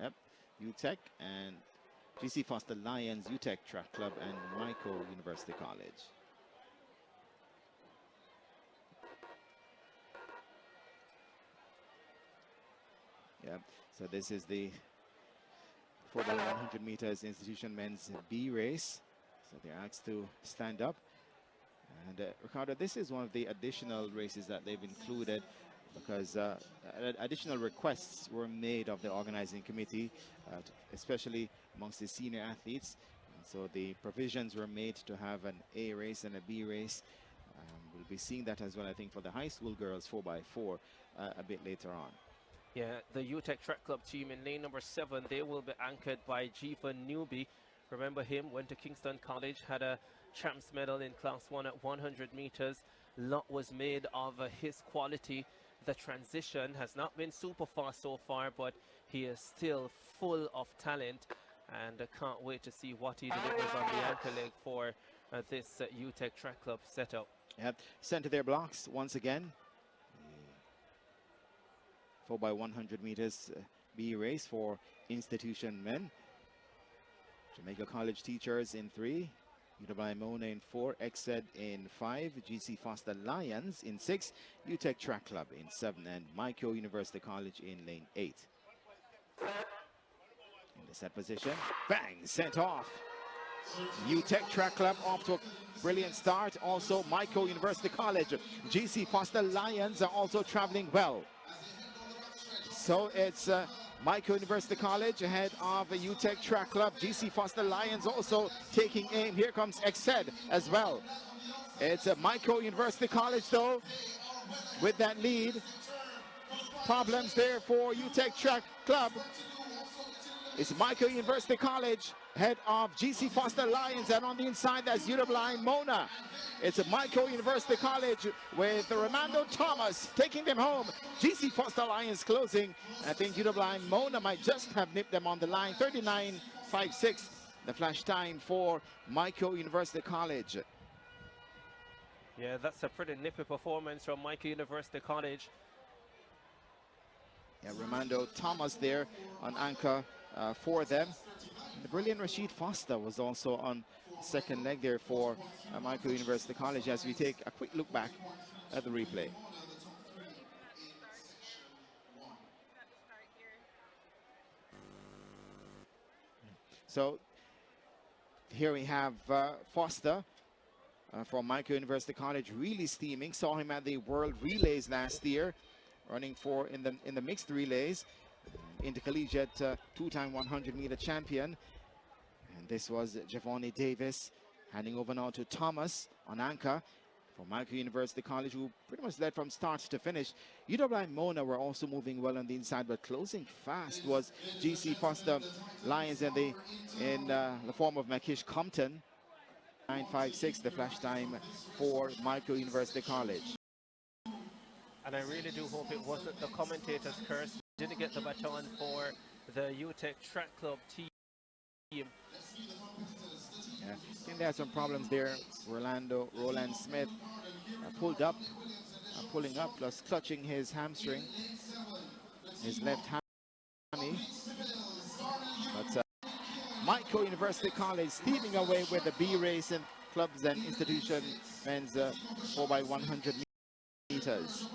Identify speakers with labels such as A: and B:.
A: Yep, UTEC and GC Foster Lions, UTEC Track Club, and MICO University College. Yep, so this is the 4x100 meters institution men's B race. So they're asked to stand up. And Ricardo, this is one of the additional races that they've included because additional requests were made of the organizing committee, especially amongst the senior athletes. And so the provisions were made to have an A race and a B race. We'll be seeing that as well, I think, for the high school girls 4x4 a bit later on.
B: Yeah, the UTEC Track Club team in lane number 7, they will be anchored by Jiva Newby. Remember him, went to Kingston College, had a champs medal in class 1 at 100 meters. Lot was made of his quality. The transition has not been super fast so far, but he is still full of talent, and I can't wait to see what he delivers on the anchor leg for this UTEC Track Club setup.
A: Yep, center their blocks once again. 4x100 meters B race for institution men. Jamaica College teachers in 3, Mona in 4, XED in 5, GC Foster Lions in 6, UTEC Track Club in 7, and MICO University College in lane 8. In the set position, bang, sent off. UTEC Track Club off to a brilliant start. Also, MICO University College, GC Foster Lions are also traveling well. So it's MICO University College ahead of the UTEC Track Club. GC Foster Lions also taking aim. Here comes XED as well. It's MICO University College though with that lead. Problems there for UTEC Track Club. It's MICO University College ahead of GC Foster Lions, and on the inside that's Mona. It's a MICO University College with Romando Thomas taking them home. GC Foster Lions closing. I think Mona might just have nipped them on the line. 39.56, the flash time for MICO University College.
B: Yeah, that's a pretty nippy performance from MICO University College.
A: Yeah, Romando Thomas there on anchor for them. The brilliant Rashid Foster was also on second leg there for MICO University College, as we take a quick look back at the replay. So here we have Foster from MICO University College, really steaming. Saw him at the World Relays last year, running for in the mixed relays, intercollegiate 2x100 meter champion. And this was Javoni Davis, handing over now to Thomas on anchor for MICO University College, who pretty much led from start to finish. Mona were also moving well on the inside, but closing fast was GC Foster Lions in the form of Makish Compton. 9.56, the flash time for MICO University College.
B: And I really do hope it wasn't the commentator's curse. Didn't get the baton for the UTEC Track Club team. Yeah,
A: I think they had some problems there. Roland Smith pulled up, pulling up, plus clutching his hamstring, his left hammy. But MICO University College steaming away with the B race in clubs and institution men's 4x100 meters.